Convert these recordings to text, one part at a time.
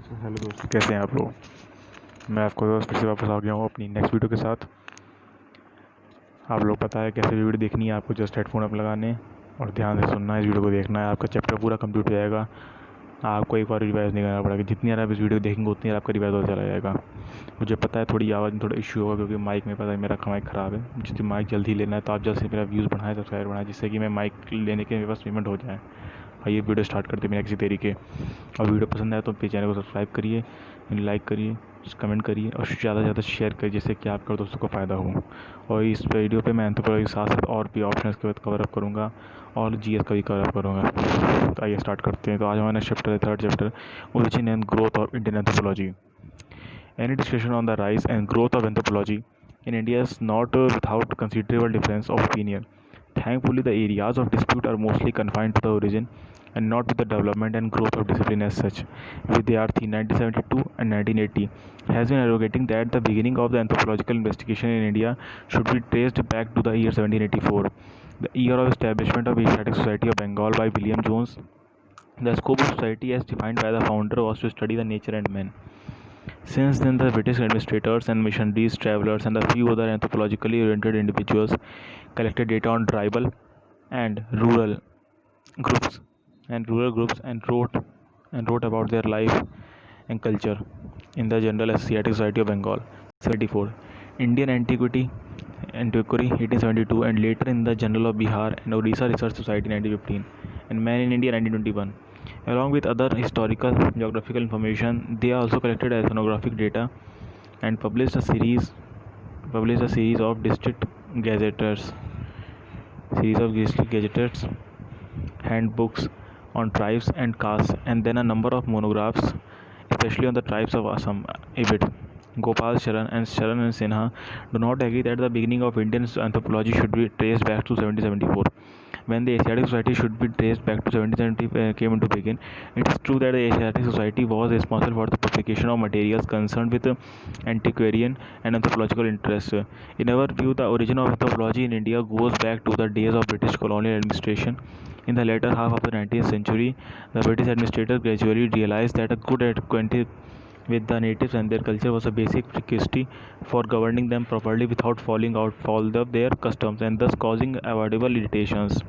तो हेलो दोस्तों, कैसे हैं आप लोग। मैं आपको दोस्त फिर से वापस आ गया हूँ अपनी नेक्स्ट वीडियो के साथ। आप लोग पता है कैसे वीडियो देखनी है, आपको जस्ट हेडफोन अप लगाने और ध्यान से सुनना है, इस वीडियो को देखना है। आपका चैप्टर पूरा कंप्लीट हो जाएगा। आपको एक बार रिवाइज नहीं करना पड़ेगा। जितनी बार आप इस वीडियो देखेंगे उतनी बार आपका रिवाइज होता चला जाएगा। मुझे पता है थोड़ी आवाज़ में थोड़ा इशू होगा क्योंकि माइक में पता है मेरा माइक ख़राब है। जितनी माइक जल्दी लेना है तो आप जल्द से मेरा व्यूज़ बढ़ाएं, सब्सक्राइब बढ़ाएं, जिससे कि मैं माइक लेने के मेरे पास पेमेंट हो जाए। आइए वीडियो स्टार्ट करते हैं बिना किसी तरीके। और वीडियो पसंद आए तो चैनल को सब्सक्राइब करिए, लाइक करिए, कमेंट करिए और ज़्यादा से ज़्यादा शेयर करिए, जिससे कि आपके दोस्तों को फ़ायदा हो। और इस वीडियो पे मैं एंथ्रोपोलॉजी के साथ साथ और भी ऑप्शंस के बाद कवर अप करूँगा और जीएस का भी कवर अप करूँगा। तो आइए स्टार्ट करते हैं। तो आज हमारा चैप्टर है third chapter, origin and growth of Indian anthropology. Any discussion on the rise and growth of anthropology in India is not without considerable difference of opinion. Thankfully, the areas of dispute are mostly confined to the origin and not to the development and growth of discipline as such. Vidyarthi 1972 and 1980 has been advocating that the beginning of the anthropological investigation in India should be traced back to the year 1784, the year of establishment of Asiatic Society of Bengal by William Jones. The scope of society as defined by the founder was to study the nature and men. Since then, the British administrators and missionaries, travelers, and a few other anthropologically oriented individuals collected data on tribal and groups rural groups and wrote about their life and culture in the General Asiatic Society of Bengal. 74. Indian Antiquity 1872, and later in the Journal of Bihar and Odisha Research Society 1915, and Man in India 1921. Along with other historical geographical information, they also collected ethnographic data and published a series of district gazettes, handbooks on tribes and castes, and then a number of monographs, especially on the tribes of Assam, Ibid. Gopal Sharan and Sinha do not agree that the beginning of Indian anthropology should be traced back to 1774, when the Asiatic Society should be traced back to 1770 came into being. It is true that the Asiatic Society was responsible for the publication of materials concerned with antiquarian and anthropological interests. In our view, the origin of anthropology in India goes back to the days of British colonial administration. In the latter half of the 19th century, the British administrators gradually realized that a good acquaintance with the natives and their culture was a basic prerequisite for governing them properly without falling out foul of their customs and thus causing avoidable irritations.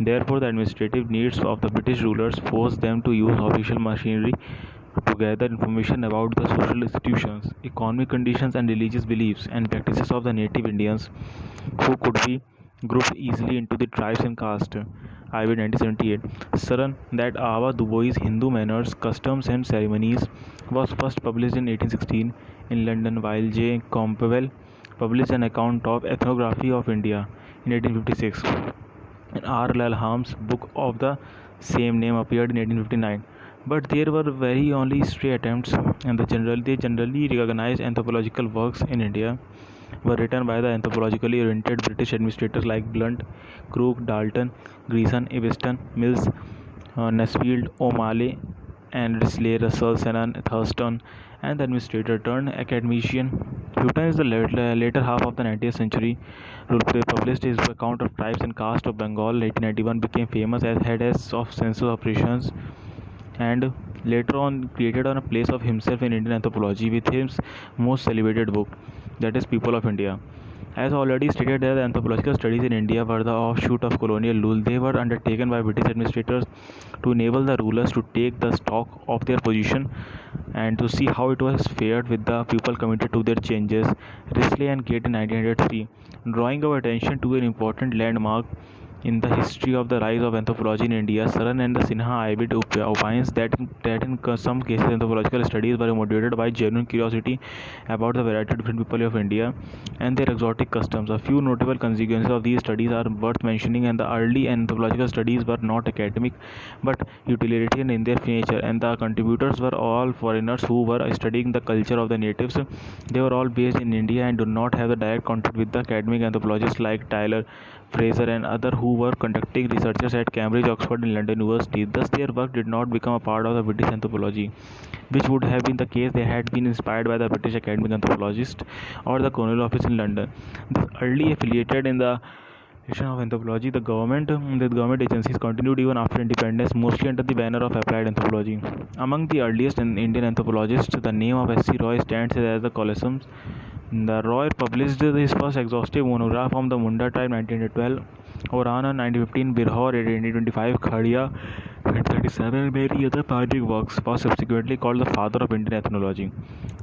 Therefore, the administrative needs of the British rulers forced them to use official machinery to gather information about the social institutions, economic conditions, and religious beliefs and practices of the native Indians, who could be grouped easily into the tribes and caste. IB 1978. Saran, that Ava Dubois Hindu Manners, Customs and Ceremonies was first published in 1816 in London, while J. Campbell published an account of ethnography of India in 1856. And R. Lalham's book of the same name appeared in 1859. But there were very only stray attempts, and they generally recognized anthropological works in India were written by the anthropologically oriented British administrators like Blunt, Crook, Dalton, Greason, Eviston, Mills, Nesfield, O'Malley, and Risley, Russell, Senan, Thurston, and the administrator turned academician. Houghton is the later half of the 19th century. Rulph published his account of tribes and caste of Bengal. 1891 became famous as head of census operations, and later on created on a place of himself in Indian anthropology with his most celebrated book, that is People of India. As already stated, that the anthropological studies in India were the offshoot of colonial rule. They were undertaken by British administrators to enable the rulers to take the stock of their position and to see how it was fared with the people committed to their changes. Risley and Gate in 1903, drawing our attention to an important landmark in the history of the rise of anthropology in India. Saran and the Sinha Ibid opines that in some cases anthropological studies were motivated by genuine curiosity about the variety of different people of India and their exotic customs. A few notable consequences of these studies are worth mentioning, and the early anthropological studies were not academic but utilitarian in their nature, and the contributors were all foreigners who were studying the culture of the natives. They were all based in India and do not have the direct contact with the academic anthropologists like Tyler, Fraser, and others who were conducting researches at Cambridge, Oxford, and London University. Thus, their work did not become a part of the British anthropology, which would have been the case they had been inspired by the British academic anthropologist or the Colonial Office in London. Thus, early affiliated in the of anthropology, the government agencies continued even after independence, mostly under the banner of applied anthropology. Among the earliest Indian anthropologists, the name of S.C. Roy stands as the colossus. The Roy published his first exhaustive monograph on the Munda tribe 1912, Orana 1915, Birhor 1825, Khadia 1937, and many other pioneering works, was subsequently called the father of Indian ethnology.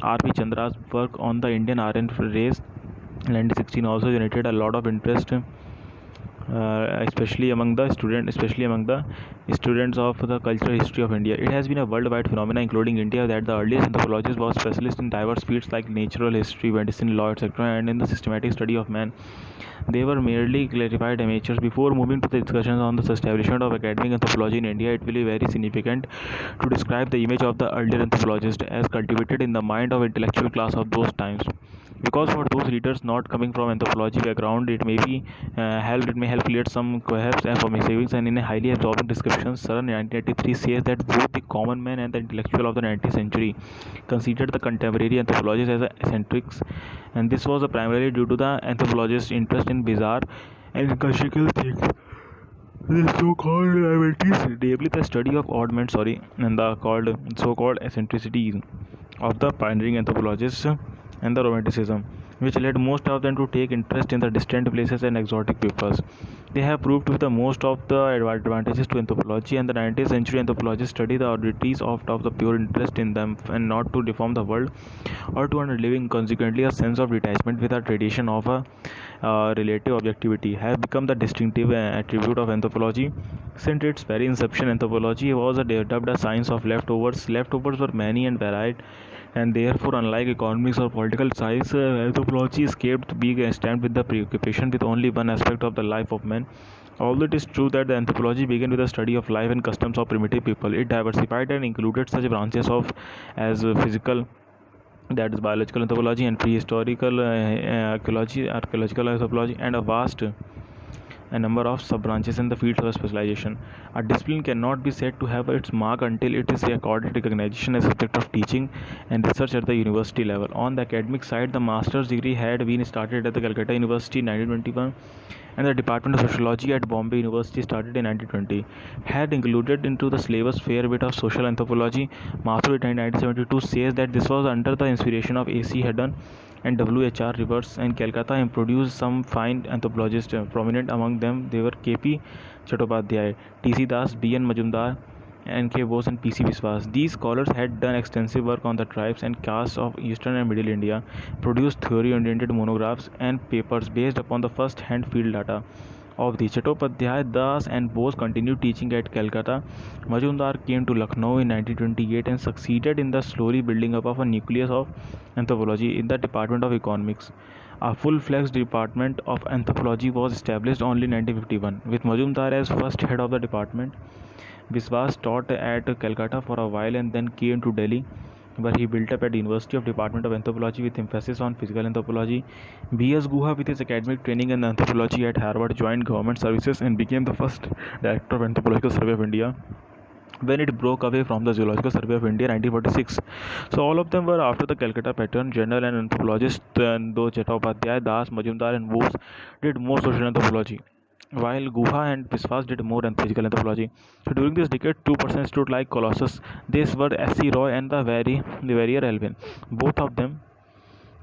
R.P. Chandra's work on the Indian Aryan race in 1916 also generated a lot of interest, especially among the students of the cultural history of India. It has been a worldwide phenomenon, including India, that the earliest anthropologists were specialists in diverse fields like natural history, medicine, law, etc., and in the systematic study of man. They were merely clarified amateurs. Before moving to the discussions on the establishment of academic anthropology in India, it will be very significant to describe the image of the earlier anthropologist as cultivated in the mind of intellectual class of those times, because for those readers not coming from anthropology background, it may help create some perhaps for savings. And in a highly absorbing description, Sir 1983 says that both the common man and the intellectual of the 19th century considered the contemporary anthropologists as eccentrics, and this was primarily due to the anthropologist's interest in bizarre and inconsequential things. The so-called amenities, namely the study of odd men, and the so-called eccentricities of the pioneering anthropologists, and the romanticism, which led most of them to take interest in the distant places and exotic peoples. They have proved to be the most of the advantages to anthropology, and the 19th century anthropologists study the oddities of the pure interest in them, and not to deform the world or to living. Consequently, a sense of detachment with a tradition of a relative objectivity have become the distinctive attribute of anthropology. Since its very inception, anthropology was developed a science of leftovers. Leftovers were many and varied, and therefore, unlike economics or political science, anthropology escaped being stamped with the preoccupation with only one aspect of the life of man. Although it is true that the anthropology began with the study of life and customs of primitive people, it diversified and included such branches of as physical, that is biological anthropology, and prehistorical archaeological anthropology, and a number of sub-branches in the fields of specialization. A discipline cannot be said to have its mark until it is accorded recognition as a subject of teaching and research at the university level. On the academic side, the master's degree had been started at the Calcutta University in 1921, and the Department of Sociology at Bombay University started in 1920. Had included into the syllabus fair bit of social anthropology. Mathur in 1972 says that this was under the inspiration of A.C. Haddon and W.H.R. Rivers and Calcutta, and produced some fine anthropologists. Prominent among them they were K.P. Chattopadhyay, T.C. Das, B.N. Majumdar, N.K. Bose, and P.C. Biswas. These scholars had done extensive work on the tribes and castes of eastern and middle India, produced theory-oriented monographs and papers based upon the first-hand field data of the Chattopadhyay, Das, and Bose continued teaching at Calcutta. Majumdar came to Lucknow in 1928 and succeeded in the slowly building up of a nucleus of anthropology in the Department of Economics. A full-fledged department of anthropology was established only in 1951, with Majumdar as first head of the department. Biswas taught at Calcutta for a while and then came to Delhi, where he built up at the University of Department of Anthropology with emphasis on physical anthropology. B.S. Guha, with his academic training in anthropology at Harvard, joined government services and became the first director of Anthropological Survey of India when it broke away from the Zoological Survey of India 1946. So all of them were after the Calcutta pattern. General and anthropologists, though Chattopadhyay, Das, Majumdar, and Bose did more social anthropology, while Guha and Biswas did more than physical anthropology. So during this decade, two persons stood like colossus. These were S.C. Roy and the Verrier Elvin. Both of them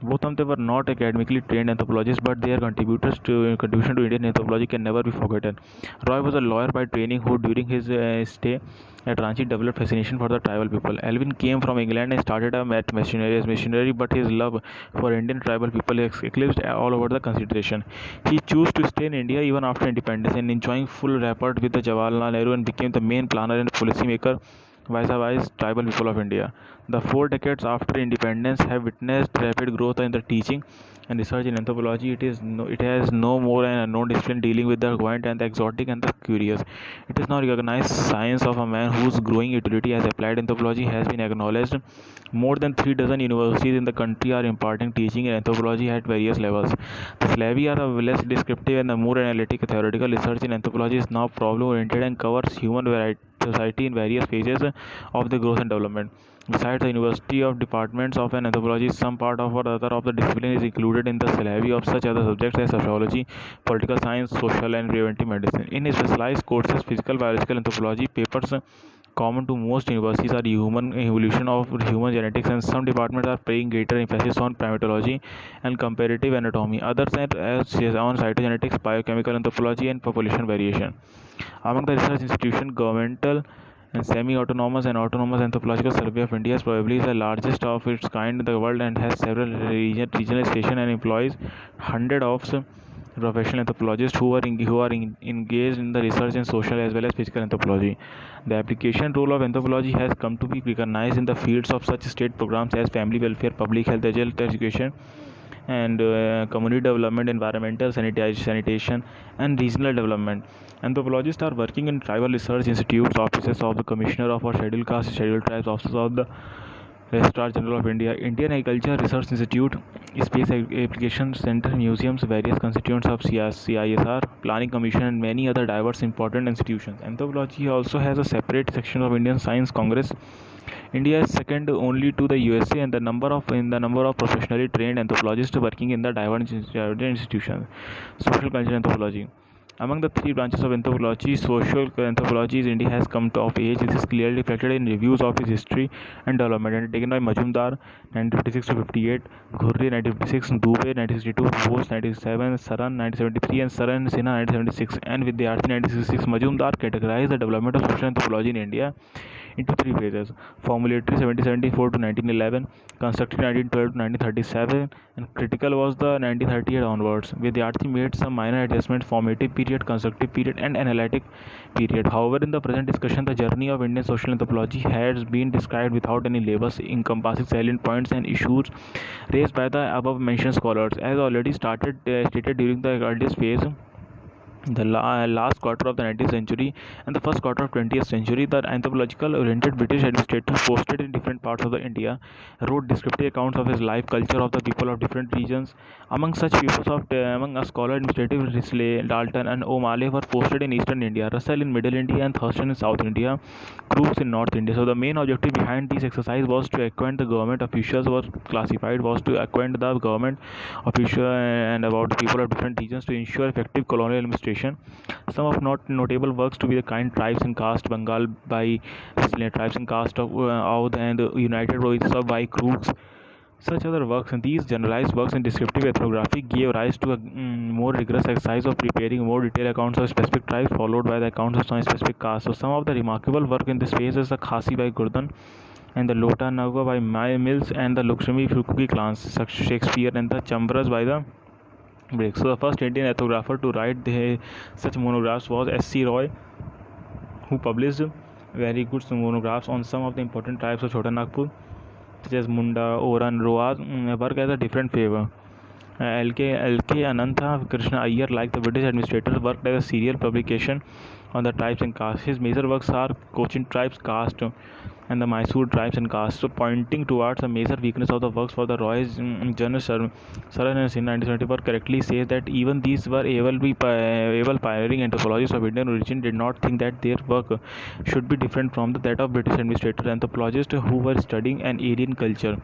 were not academically trained anthropologists, but their contribution to Indian anthropology can never be forgotten. Roy was a lawyer by training who, during his stay at Ranchi, developed fascination for the tribal people. Elvin came from England and started a missionary, but his love for Indian tribal people eclipsed all over the consideration. He chose to stay in India even after independence, and enjoying full rapport with the Jawaharlal Nehru, and became the main planner and policymaker vis-a-vis tribal people of India. The 4 decades after independence have witnessed rapid growth in the teaching and research in anthropology. It has no more an unknown discipline dealing with the quaint and the exotic and the curious. It is now recognized science of a man whose growing utility as applied anthropology has been acknowledged. More than 3 dozen universities in the country are imparting teaching in anthropology at various levels. The syllabi are less descriptive, and the more analytic theoretical research in anthropology is now problem oriented and covers human variety society in various phases of the growth and development. Besides the university of departments of an anthropology, some part of or other of the discipline is included in the syllabi of such other subjects as sociology, political science, social and preventive medicine. In specialized courses, physical, biological anthropology papers common to most universities are human evolution of human genetics, and some departments are paying greater emphasis on primatology and comparative anatomy. Others are on cytogenetics, biochemical anthropology, and population variation. Among the research institutions, governmental and semi-autonomous and autonomous Anthropological Survey of India is probably the largest of its kind in the world and has several regional stations and employs hundreds of professional anthropologists who are engaged in the research in social as well as physical anthropology. The application role of anthropology has come to be recognized in the fields of such state programs as family welfare, public health, adult education, and community development, environmental sanitation, and regional development. Anthropologists are working in tribal research institutes, offices of the Commissioner of Scheduled Castes, Scheduled Tribes, offices of the Registrar General of India, Indian Agriculture Research Institute, Space Application Center, museums, various constituents of CISR, Planning Commission, and many other diverse important institutions. Anthropology also has a separate section of Indian Science Congress. India is second only to the USA in the number of professionally trained anthropologists working in the diverse institutions. Social cultural anthropology. Among the three branches of anthropology, social anthropology in India has come to of age. This is clearly reflected in reviews of its history and development, undertaken by Majumdar 1956 to 58, Ghurre 1956, Dubey 1962, Bose 1967, Saran 1973, and Saran Sinha 1976, and Vidyarthi 1966. Majumdar categorized the development of social anthropology in India into three phases: formulatory 1774 to 1911, constructive 1912 to 1937, and critical was the 1938 onwards. Vidyarthi made some minor adjustments: formative period, constructive period, and analytic period. However, in the present discussion, the journey of Indian social anthropology has been described without any labels, encompassing salient points and issues raised by the above mentioned scholars. As already stated during the earliest phase, the last quarter of the 19th century and the first quarter of 20th century, the anthropological oriented British administrators posted in different parts of the India wrote descriptive accounts of his life, culture of the people of different regions. Among such peoples of among a scholar administrative Risley, Dalton, and O'Malley were posted in eastern India, Russell in middle India, and Thurston in south India, Crookes in north India. So the main objective behind this exercise was to acquaint the government officials were classified was to acquaint the government official and about the people of different regions to ensure effective colonial administration. Some of not notable works to be the kind Tribes and Caste Bengal by Tribes and Caste of Oudh and United Provinces by Crookes. Such other works, and these generalized works in descriptive ethnography gave rise to a more rigorous exercise of preparing more detailed accounts of specific tribes, followed by the accounts of some specific castes. So some of the remarkable work in this phase is the Khasi by Gurdon, and the Lota Naga by Mills, and the Lakshmi Fukuki clans, Shakespeare, and the Chambras by the Briggs. So the first Indian ethnographer to write such monographs was S.C. Roy, who published very good monographs on some of the important tribes of Chota Nagpur, such as Munda, Oran, Roaz, work as a different favor. L.K. Anantha Krishna Iyer, like the British administrators, worked as a serial publication on the tribes and castes. His major works are Cochin Tribes, Caste, and the Mysore Tribes and Castes. So, pointing towards a major weakness of the works for the Roy's Journal, Saran and Sin 1974 correctly says that even these were able pioneering anthropologists of Indian origin did not think that their work should be different from that of British administrators anthropologists who were studying an Aryan culture.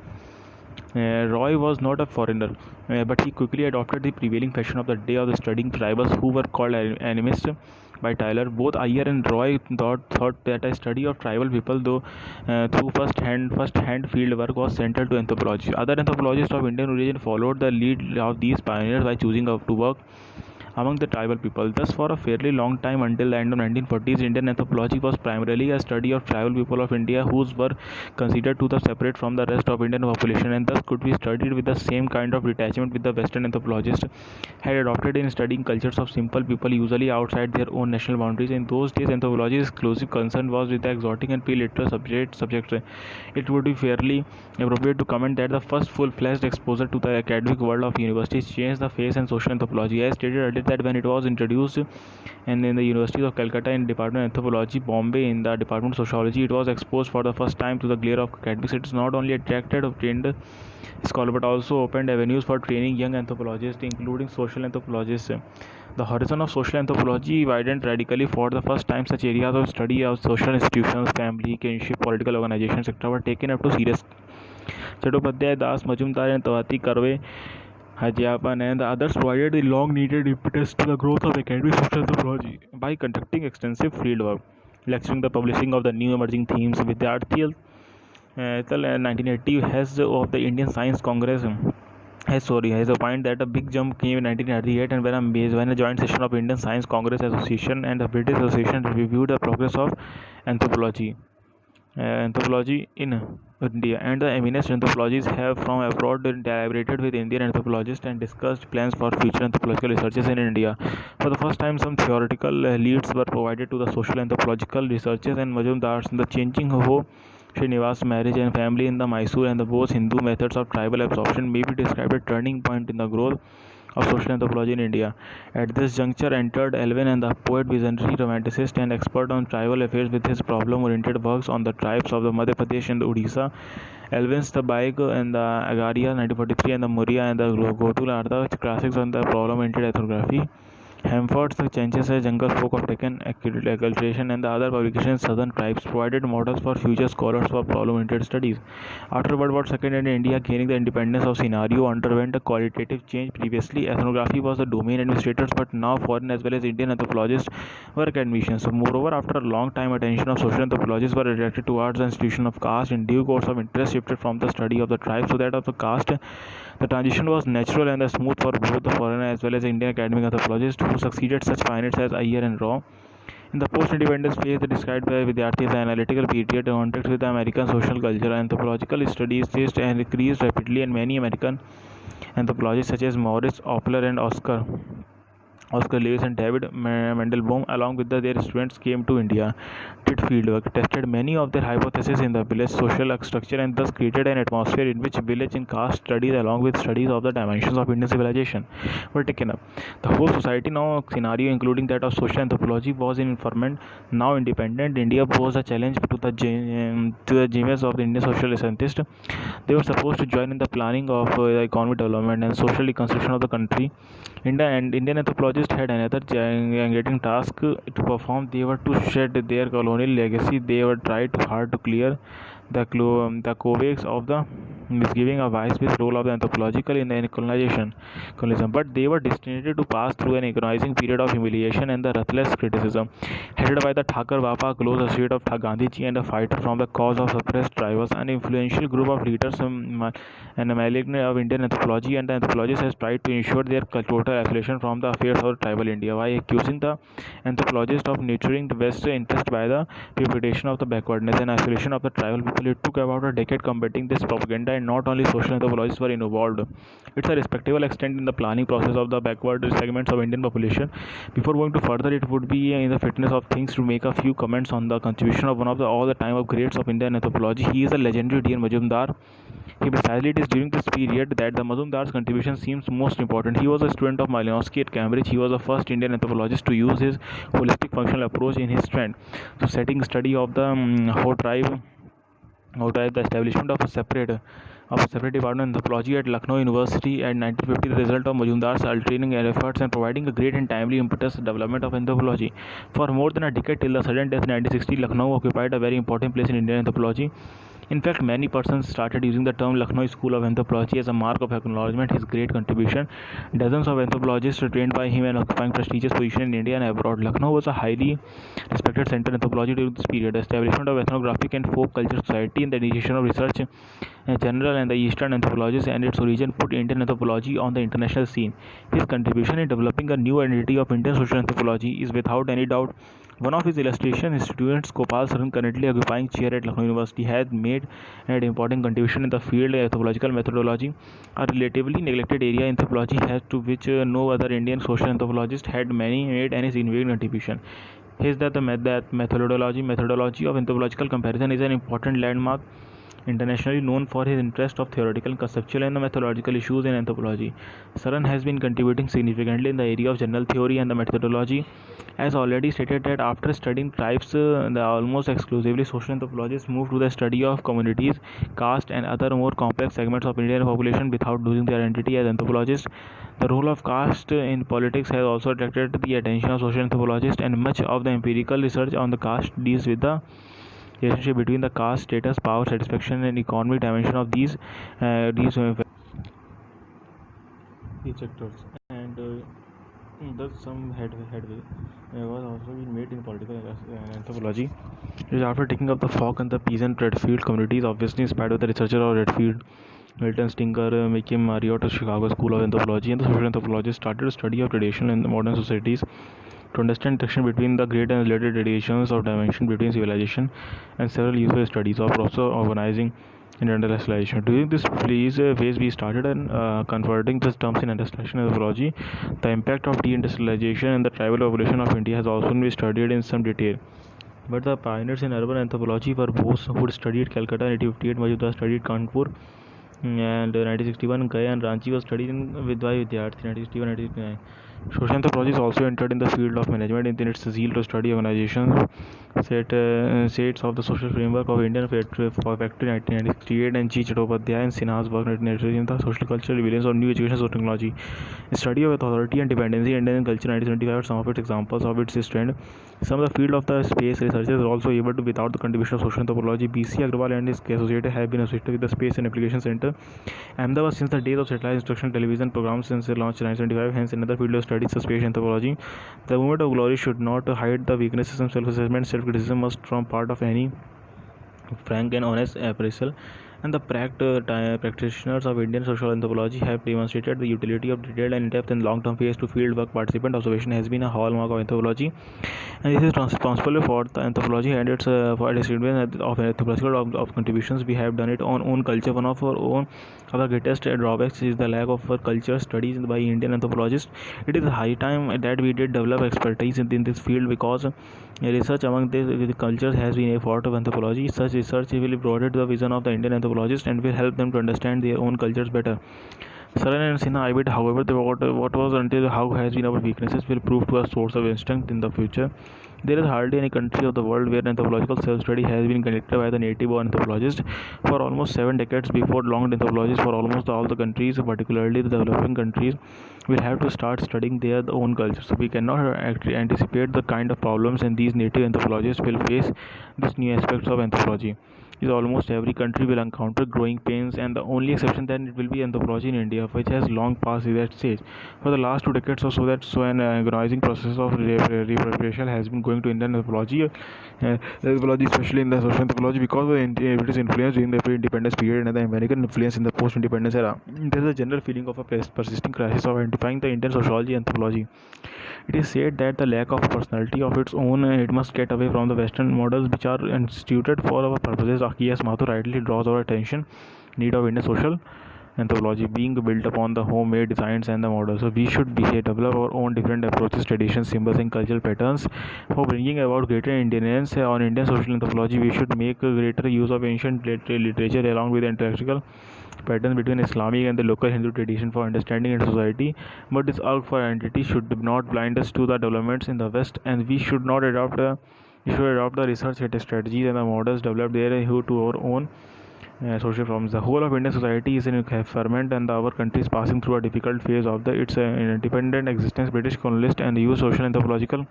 Roy was not a foreigner, but he quickly adopted the prevailing fashion of the day of the studying tribals who were called animists by Tyler. Both Iyer and Roy thought that a study of tribal people, though through first-hand field work, was central to anthropology. Other anthropologists of Indian origin followed the lead of these pioneers by choosing to work among the tribal people. Thus, for a fairly long time until the end of 1940s, Indian anthropology was primarily a study of tribal people of India whose were considered to be separate from the rest of Indian population, and thus could be studied with the same kind of detachment with the Western anthropologists had adopted in studying cultures of simple people usually outside their own national boundaries. In those days, anthropology's exclusive concern was with the exotic and pre-literate subjects. It would be fairly appropriate to comment that the first full-fledged exposure to the academic world of universities changed the face and social anthropology. As stated earlier, added that when it was introduced and in the University of Calcutta in Department of Anthropology, Bombay in the Department of Sociology, it was exposed for the first time to the glare of academics. It's not only attracted of trained scholars but also opened avenues for training young anthropologists, including social anthropologists. The horizon of social anthropology widened radically. For the first time, such areas of study of social institutions, family, kinship, political organizations, etc., were taken up to serious. Chattopadhyay, Das, Majumdar, and Tawati Karve, Hajiapan, and the others provided the long-needed impetus to the growth of academic social anthropology by conducting extensive fieldwork, lecturing, the publishing of the new emerging themes. Vidyarthi till 1980 has of the Indian Science Congress has a point that a big jump came in 1998 and when a joint session of Indian Science Congress Association and the British Association reviewed the progress of anthropology in India, and the eminent anthropologists have from abroad collaborated with Indian anthropologists and discussed plans for future anthropological researches in India. For the first time, some theoretical leads were provided to the social anthropological researchers and Majumdar's The Changing Ho Srinivas Marriage and Family in the Mysore and the both Hindu methods of tribal absorption may be described a turning point in the growth of social anthropology in India. At this juncture entered Alvin and the poet, visionary, romanticist and expert on tribal affairs with his problem-oriented works on the tribes of the Madhya Pradesh and the Odisha. Alvin's The Baig and the Agaria 1943 and the Muria and the Gotul are the classics on the problem-oriented ethnography. Hamford's The Changes as Jungle Folk of Deccan Acculturation and the other publications in Southern tribes provided models for future scholars for problem-oriented studies. After World War II and India gaining the independence of scenario underwent a qualitative change. Previously, ethnography was the domain administrators, but now foreign as well as Indian anthropologists were academicians. Moreover, after a long time, attention of social anthropologists were directed towards the institution of caste. In due course of interest shifted from the study of the tribe to that of the caste. The transition was natural and smooth for both the foreign as well as Indian academic anthropologists who succeeded such pioneers as Iyer and Rao. In the post-independence phase, described by Vidyarthi as an analytical period, contact with the American social culture, anthropological studies and increased rapidly, and many American anthropologists such as Maurice Opler and Oscar Lewis and David Mandelbaum, along with their students, came to India, did fieldwork, tested many of their hypotheses in the village social structure, and thus created an atmosphere in which village and caste studies, along with studies of the dimensions of Indian civilization, were taken up. The whole society now scenario, including that of social anthropology, was in informant. Now independent India posed a challenge to the genius of the Indian social scientists. They were supposed to join in the planning of the economic development and social reconstruction of the country. Indian anthropologists had another challenging task to perform. They were to shed their colonial legacy. They were tried hard to clear the covers of the misgiving of vice-based role of the anthropological in the colonialism, but they were destined to pass through an agonizing period of humiliation and the ruthless criticism. Headed by the Thakur Bapa, close associate of Gandhiji and a fighter from the cause of suppressed tribes, an influential group of leaders and a malignant of Indian anthropology and the anthropologists has tried to ensure their total isolation from the affairs of tribal India by accusing the anthropologists of nurturing the West's interest by the perpetuation of the backwardness and isolation of the tribal people. It took about a decade combating this propaganda, and not only social anthropologists were involved. It's a respectable extent in the planning process of the backward segments of Indian population. Before going to further, it would be in the fitness of things to make a few comments on the contribution of one of the all the time of greats of Indian anthropology. He is a legendary D.N. Majumdar. Precisely, it is during this period that the Majumdar's contribution seems most important. He was a student of Malinowski at Cambridge. He was the first Indian anthropologist to use his holistic functional approach in his trend. So, setting study of the Ho tribe, the establishment of a separate department of anthropology at Lucknow University at 1950, the result of Majumdar's altering efforts and providing a great and timely impetus to development of anthropology. For more than a decade till the sudden death in 1960, Lucknow occupied a very important place in Indian anthropology. In fact, many persons started using the term Lucknow School of Anthropology as a mark of acknowledgement his great contribution. Dozens of anthropologists were trained by him and occupying prestigious positions in India and abroad. Lucknow was a highly respected center of anthropology during this period. The establishment of ethnographic and folk culture society and the initiation of research in general and the Eastern anthropologists and its origin put Indian anthropology on the international scene. His contribution in developing a new identity of Indian social anthropology is without any doubt one of his illustration. His student Gopal Saran, currently occupying chair at Lucknow University, had made an important contribution in the field of anthropological methodology, a relatively neglected area in anthropology to which no other Indian social anthropologist had made any significant contribution. His that methodology of anthropological comparison is an important landmark internationally known for his interest of theoretical, conceptual, and methodological issues in anthropology. Saran has been contributing significantly in the area of general theory and the methodology. As already stated that after studying tribes, the almost exclusively social anthropologists moved to the study of communities, caste, and other more complex segments of Indian population without losing their identity as anthropologists. The role of caste in politics has also attracted the attention of social anthropologists, and much of the empirical research on the caste deals with the relationship between the caste status, power, satisfaction, and economic dimension of these sectors. And thus some headway was also been made in political anthropology. It is after taking up the folk and the peasant Redfield communities, obviously inspired by the researcher of Redfield, Milton Stinker, Mickey Marriott of Chicago School of Anthropology, and the social anthropologists started a study of traditional and modern societies to understand interaction between the great and related radiations of dimension between civilization, and several useful studies of also organizing and industrialization. During this phase, we started converting these terms in industrialization anthropology. The impact of deindustrialization and the tribal population of India has also been studied in some detail. But the pioneers in urban anthropology were Bose, who studied Calcutta in 1858, Majumdar studied Kanpur, and 1961 Gaya and Ranchi was studied in Vidwai Vidyarthi 1961-1969. Social anthropology is also entered in the field of management in its zeal to study organizations, states of the social framework of Indian Factory 1968, and G. Chattopadhyay and Sinha's work in the social cultural relevance of new education technology. The study of authority and dependency in Indian culture 1975 are some of its examples of its trend. Some of the field of the space researchers are also able to, without the contribution of social anthropology. B.C. Agrawal and his associates have been associated with the Space and Application Center, Ahmedabad, since the days of satellite instructional television programs since it launched in 1975. Hence, another field of study is space anthropology. The movement of glory should not hide the weaknesses, and self-assessment, self-criticism must form part of any frank and honest appraisal. And the practitioners of Indian social anthropology have demonstrated the utility of detailed and in-depth and long-term phase to field work. Participant observation has been a hallmark of anthropology, and this is responsible for the anthropology and its for discipline of anthropological of contributions. We have done it on own culture. One of our greatest drawbacks is the lack of culture studies by Indian anthropologists. It is high time that we did develop expertise in this field, because research among the cultures has been a part of anthropology. Such research will broaden the vision of the Indian anthropologist and will help them to understand their own cultures better. Saran and Sinha I however, what was until how has been our weaknesses will prove to a source of strength in the future. There is hardly any country of the world where anthropological self-study has been conducted by the native-born anthropologist. For almost 7 decades before long, anthropologists for almost all the countries, particularly the developing countries, will have to start studying their own culture. So we cannot anticipate the kind of problems and these native anthropologists will face these new aspects of anthropology. Is almost every country will encounter growing pains, and the only exception then it will be anthropology in India, which has long passed that stage. For the last 2 decades or so, an agonizing process of reappropriation has been going to Indian anthropology, anthropology, especially in the social anthropology, because of its influence during the pre-independence period and the American influence in the post-independence era. There is a general feeling of a persisting crisis of identifying the Indian sociology and anthropology. It is said that the lack of personality of its own, it must get away from the Western models which are instituted for our purposes. Akiyas Mathur rightly draws our attention need of Indian social anthropology being built upon the homemade designs and the models. So we should develop our own different approaches, traditions, symbols, and cultural patterns for bringing about greater independence on Indian social anthropology. We should make a greater use of ancient literature along with intellectual patterns between Islamic and the local Hindu tradition for understanding its society. But this arc for identity should not blind us to the developments in the West, and we should not adopt the research strategies and the models developed there to our own social problems. The whole of Indian society is in ferment, and our country is passing through a difficult phase of its independent existence. British colonialists and use social anthropological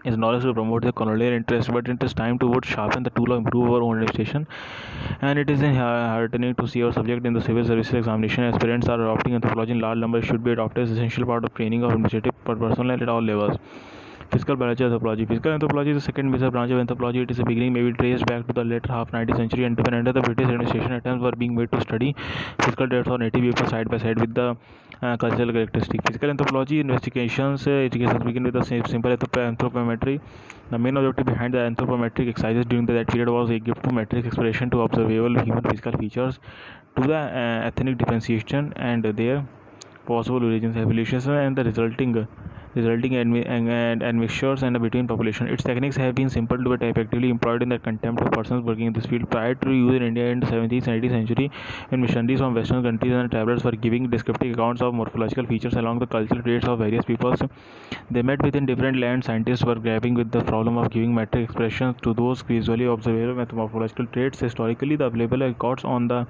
is knowledge to promote the colonial interest, but it is time to sharpen the tool of improve our own administration. And it is heartening to see our subject in the civil services examination. Aspirants are adopting anthropology in large numbers. Should be adopted as essential part of training of administrative personnel at all levels. Physical biology anthropology. Physical anthropology is the second major branch of anthropology. It is a beginning may be traced back to the later half 19th century, and when under the British administration, attempts were being made to study physical traits of native people side by side with the cultural characteristics. Physical anthropology investigations begin with the simple anthropometry. The main objective behind the anthropometric exercises during that period was a gift to metric exploration to observable human physical features, to the ethnic differentiation and their possible origins, evolution, and the resulting resulting in admixtures and between population. Its techniques have been simple but effectively employed in the contempt of persons working in this field. Prior to use in India in the 17th and 18th century, when missionaries from Western countries and travelers were giving descriptive accounts of morphological features along the cultural traits of various peoples they met within different lands, scientists were grappling with the problem of giving metric expressions to those visually observable morphological traits. Historically, the available records on the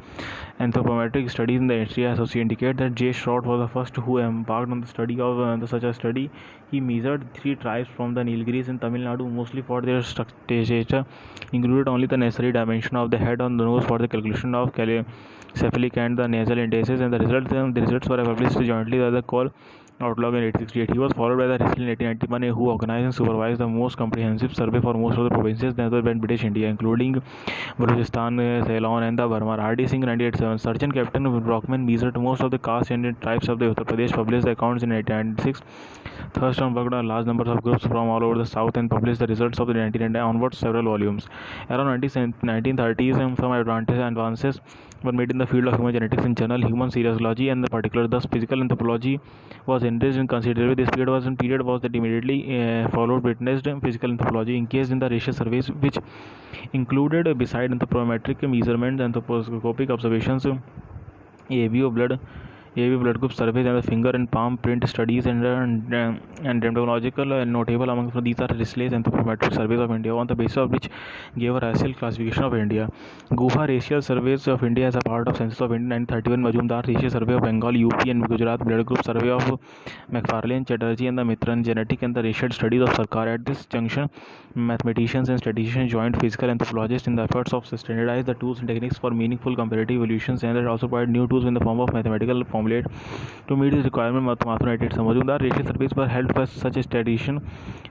anthropometric studies in the area indicate that J. Short was the first who embarked on the study of such a study. He measured 3 tribes from the Nilgiris in Tamil Nadu, mostly for their structure, included only the necessary dimension of the head and the nose for the calculation of cephalic and the nasal indices, and the results were published jointly by the call Outlook in 1868. He was followed by the Risley in 1891, who organized and supervised the most comprehensive survey for most of the provinces that were in British India, including Balochistan, Ceylon, and the Burma. R.D. Singh, 1987, Sergeant Captain Brockman measured most of the castes and tribes of the Uttar Pradesh, published the accounts in 1996. Thurston worked on large numbers of groups from all over the south and published the results of the 1990 onwards several volumes. Around 1930s, some advances were made in the field of human genetics in journal Human Serology and the particular. Thus, physical anthropology was enriched in considerably. This period was that immediately followed witnessed physical anthropology engaged in the racial surveys, which included, beside anthropometric measurements, anthroposcopic observations, ABO blood group surveys, and the finger and palm print studies, and dermatological notable among these are Risley's anthropometric surveys of India, on the basis of which gave a racial classification of India. Guha racial surveys of India as a part of census of India 1931, Majumdar racial survey of Bengal, UP and Gujarat, blood group survey of McFarlane, Chatterjee and the Mitran, genetic and the racial studies of Sarkar. At this junction, mathematicians and statisticians joined physical anthropologists in the efforts of standardize the tools and techniques for meaningful comparative evaluations, and also provide new tools in the form of mathematical formulate to meet this requirement. Mathematics. Majumdar racial surveys were held by such statisticians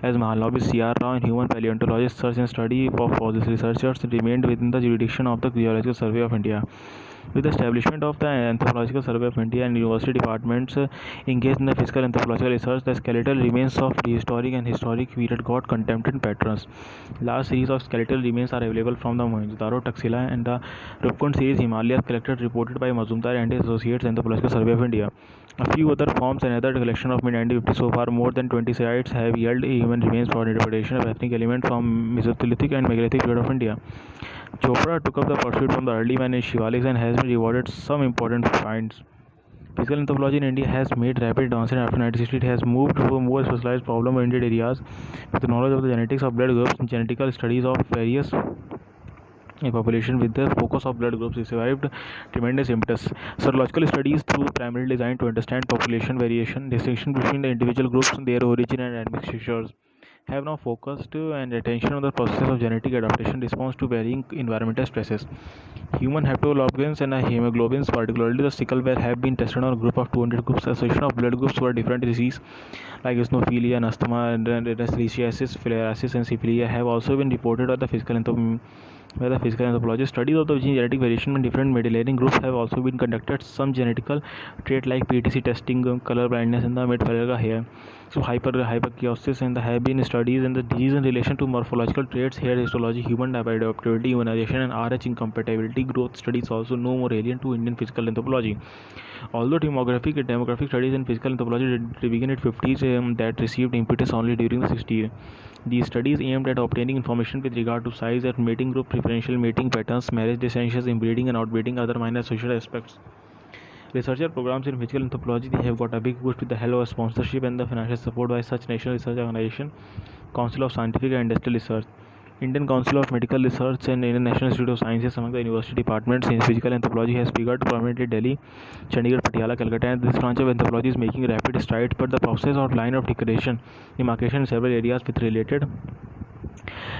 as Mahalanobis, C.R. Rao, and human paleontologists. Search and study of fossils researchers remained within the jurisdiction of the Geological Survey of India. With the establishment of the Anthropological Survey of India and university departments engaged in the physical anthropological research, the skeletal remains of prehistoric and historic period got contemporary patterns. Large series of skeletal remains are available from the Mohenjo-daro, Taxila, and the Rupkund series Himalayas collected reported by Majumdar and his associates Anthropological Survey of India. A few other forms and other collection of mid-1950s. So far, more than 20 sites have yielded human remains for interpretation of ethnic elements from Mesolithic and megalithic period of India. Chopra took up the pursuit from the early man in Shivaliks and has been rewarded some important finds. Physical anthropology in India has made rapid advances. After 1960, it has moved to more specialized problem-oriented areas with the knowledge of the genetics of blood groups and genetical studies of various population. With the focus of blood groups received tremendous impetus. Serological studies through primarily designed to understand population variation, distinction between the individual groups, their origin and admixtures, have now focused and attention on the process of genetic adaptation response to varying environmental stresses. Human haptoglobins and hemoglobins, particularly the sickle, have been tested on a group of 200 groups. Association of blood groups for different diseases like eosinophilia, asthma, ehrlichiasis, filariasis, and syphilia have also been reported by the physical anthropologist. Studies of the genetic variation in different Mendelian groups have also been conducted. Some genetical trait like PTC testing, color blindness, and the mid-Farraga hair, so hyperkiosis, and have been studies in the disease in relation to morphological traits, hair histology, human adaptability, immunization, and RH incompatibility. Growth studies also no more alien to Indian physical anthropology. Although demographic studies in physical anthropology began in 50s that received impetus only during the 60s. These studies aimed at obtaining information with regard to size and mating group, preferential mating patterns, marriage distances, inbreeding and outbreeding, other minor social aspects. Researcher programs in physical anthropology have got a big boost with the help of sponsorship and the financial support by such national research organization, Council of Scientific and Industrial Research, Indian Council of Medical Research, and Indian National Institute of Sciences. Among the university departments in physical anthropology has figured prominently Delhi, Chandigarh, Patiala, Calcutta, and this branch of anthropology is making rapid strides, but the process of line of demarcation in several areas with related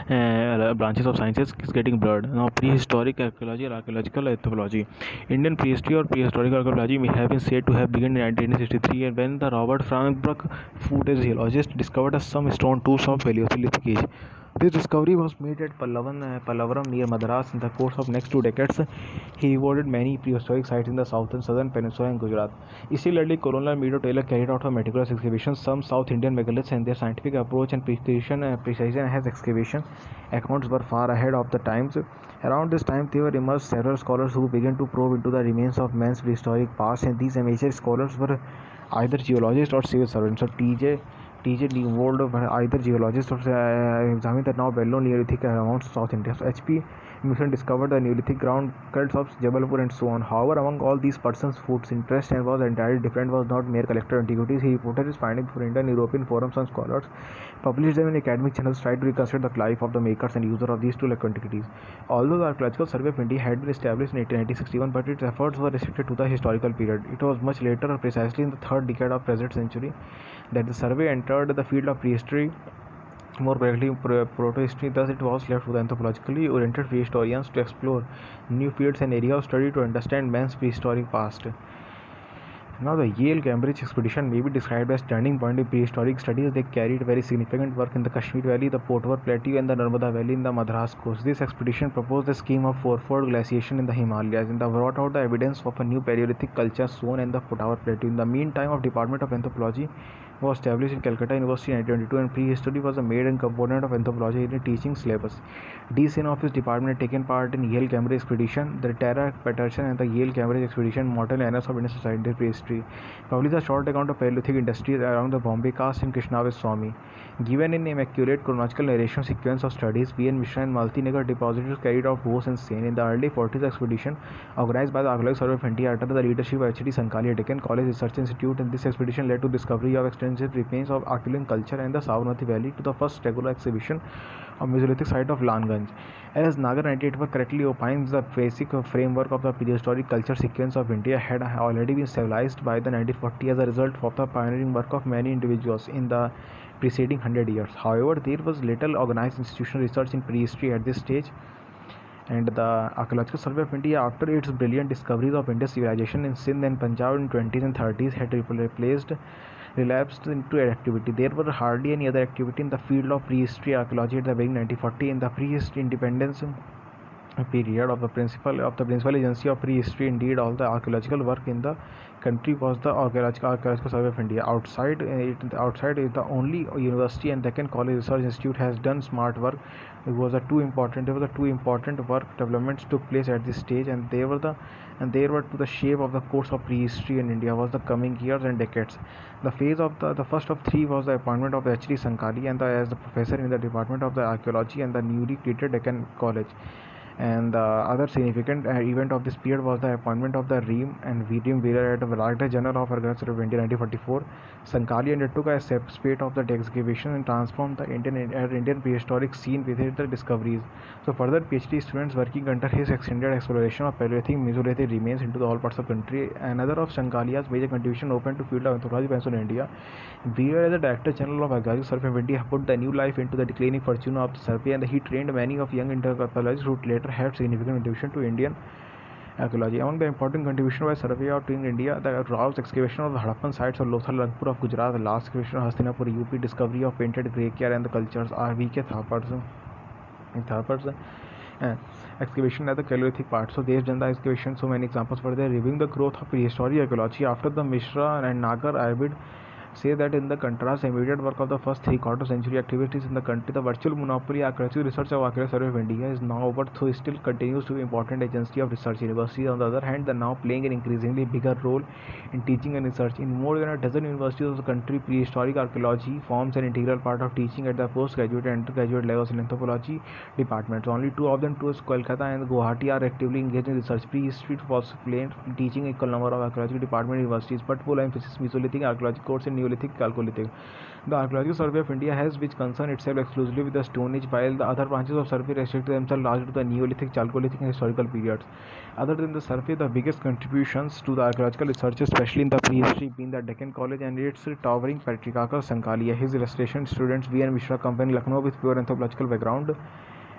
branches of sciences is getting blurred. Now, prehistoric archaeology or archaeological anthropology. Indian prehistory or prehistoric archaeology may have been said to have begun in 1963 when the Robert Frank Brook, food geologist, discovered some stone tools of Paleolithic age. This discovery was made at Pallavaram near Madras. In the course of next 2 decades, he rewarded many prehistoric sites in the southern peninsula and Gujarat. Similarly, Colonel Meadow Taylor carried out a meticulous excavation. Some South Indian megaliths and their scientific approach and precision as excavation accounts were far ahead of the times. Around this time, there were emerged several scholars who began to probe into the remains of man's prehistoric past, and these amateur scholars were either geologists or civil servants. So teacher involved either geologists or examine the now well-known Neolithic around South India. So H.P. Mission discovered the Neolithic ground cults of Jabalpur and so on. However, among all these persons whose interest and was entirely different was not mere collector of antiquities. He reported his findings before Indian European forums and scholars, published them in academic journals, tried to reconstruct the life of the makers and user of these two antiquities. Although the Archaeological Survey of India had been established in 1961, but its efforts were restricted to the historical period. It was much later, precisely in the third decade of present century, that the survey entered the field of prehistory, more correctly protohistory. Thus it was left to the anthropologically oriented prehistorians to explore new fields and areas of study to understand man's prehistoric past. Now, the Yale-Cambridge expedition may be described as turning point in prehistoric studies. They carried very significant work in the Kashmir Valley, the Potwar Plateau, and the Narmada Valley in the Madras coast. This expedition proposed a scheme of fourfold glaciation in the Himalayas and brought out the evidence of a new Paleolithic culture zone in the Potwar Plateau. In the meantime, a Department of Anthropology was established in Calcutta University in 1922, and prehistory was a main component of anthropology in the teaching syllabus. D. Sen of his department had taken part in Yale-Cambridge expedition. The Tara Patterson and the Yale-Cambridge expedition, model annals of Indian society prehistory, published a short account of Paleolithic industries around the Bombay Cast in Krishnava Swami. Given in immaculate chronological narration sequence of studies, B. N. Mishra and Malti Nagar depositors carried out Bose and Sen. In the early 40s, expedition organized by the Archaeological Survey of India under the leadership of H.D. Sankali at Deccan College Research Institute, and this expedition led to discovery of extensive remains of Archean culture in the Sabarmati Valley to the first regular exhibition of Mesolithic site of Langanj. As Nagar 98 correctly opines, the basic framework of the prehistoric culture sequence of India had already been stabilized by the 1940 as a result of the pioneering work of many individuals in the preceding 100 years. However, there was little organized institutional research in prehistory at this stage, and the Archaeological Survey of India, after its brilliant discoveries of Indus civilization in Sindh and Punjab in 20s and 30s, had relapsed into activity. There were hardly any other activity in the field of prehistory archaeology at the beginning 1940. In the prehistory independence period of the principal agency of prehistory, indeed all the archaeological work in the country was the Archaeological Survey of India. Outside is the only university, and Deccan College Research Institute has done smart work. There were two important work developments took place at this stage, and they were to the shape of the course of prehistory in India was the coming years and decades. The phase of the first of three was the appointment of H.D. Sankali and as the professor in the Department of the Archaeology and the newly created Deccan College. And the other significant event of this period was the appointment of the Ream and William Wheeler as the Director General of Archaeology of India 1944. Sankali undertook a spate of the excavation and transformed the Indian prehistoric scene with the discoveries. So further, PhD students working under his extended exploration of Paleolithic, Mesolithic remains into all parts of the country. Another of Sankalia's major contribution open to field of anthropology in India. Wheeler, as the Director General of Archaeological Survey of India, put the new life into the declining fortune of the survey, and he trained many of young anthropologists who later had significant contribution to Indian archaeology. Among the important contributions by survey of in India, the Rao's excavation of the Harappan sites of Lothal, Rangpur of Gujarat, the last excavation of Hastinapur, UP, discovery of painted grey and the cultures are V.K. Thapar's excavation at the Paleolithic part. So they've done the excavation. So many examples were there. Reviewing the growth of prehistoric archaeology after the Mishra and Nagar Arvid say that in the contrast immediate work of the first three-quarter century activities in the country, the virtual monopoly archaeological research of Archaeological Survey of India is now over, though it still continues to be important agency of research. Universities, on the other hand, are now playing an increasingly bigger role in teaching and research. In more than a dozen universities of the country, prehistoric archaeology forms an integral part of teaching at the postgraduate and undergraduate levels in anthropology departments. Only two of them, Kolkata and Guwahati, are actively engaged in research. Prehistory was planned teaching equal number of archaeology department universities, but full emphasis Mesolithic archaeology course in Neolithic, Chalcolithic. The Archaeological Survey of India has which concern itself exclusively with the Stone Age, while the other branches of survey restrict themselves largely to the Neolithic, Chalcolithic and historical periods. Other than the survey, the biggest contributions to the archaeological research, especially in the prehistory, being the Deccan College and its towering patriarchal Sankalia. His illustration students V. N. Mishra Company, Lucknow, with pure anthropological background,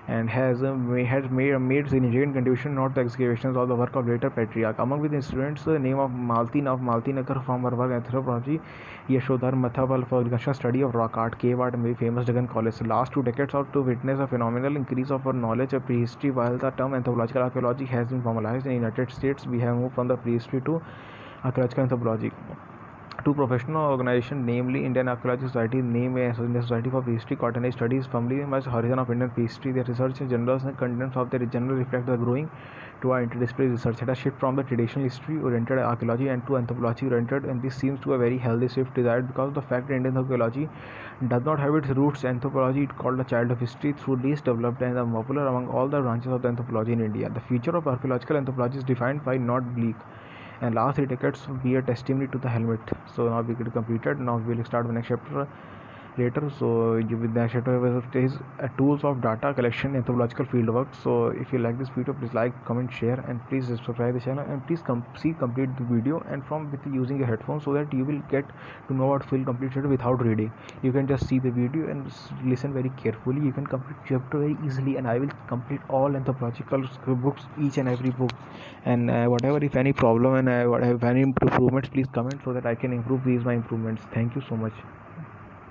and has made significant contribution not the excavations or the work of later patriarch. Among the students, the name of Malti Nagar from her work anthropology, Yashodhar Mathapal for reconstruction study of rock art, cave art, and very famous Deccan College. The last 2 decades are to witness a phenomenal increase of our knowledge of prehistory. While the term anthropological archaeology has been formalized in the United States, we have moved from the prehistory to archaeological anthropology. Two professional organizations, namely Indian Archaeological Society, named as Indian Society for Prehistory Quaternary Studies, firmly emerged horizon of Indian prehistory. Their research journals and contents of their journal reflect the growing to our interdisciplinary research and a shift from the traditional history-oriented archaeology and to anthropology-oriented, and this seems to a very healthy shift desired because of the fact that Indian archaeology does not have its roots in anthropology. It called the child of history through least developed and popular among all the branches of the anthropology in India. The future of archaeological anthropology is defined by not bleak, and last 3 decades be a testimony to the helmet. So now we get completed. Now we will start the next chapter later. So with the next chapter is tools of data collection anthropological fieldwork. So if you like this video, please like, comment, share, and please subscribe the channel, and please complete the video and from with using a headphone, so that you will get to know about full completed without reading. You can just see the video and listen very carefully. You can complete chapter very easily, and I will complete all anthropological books, each and every book, and whatever, if any problem and if any improvements, please comment so that I can improve these my improvements. Thank you so much.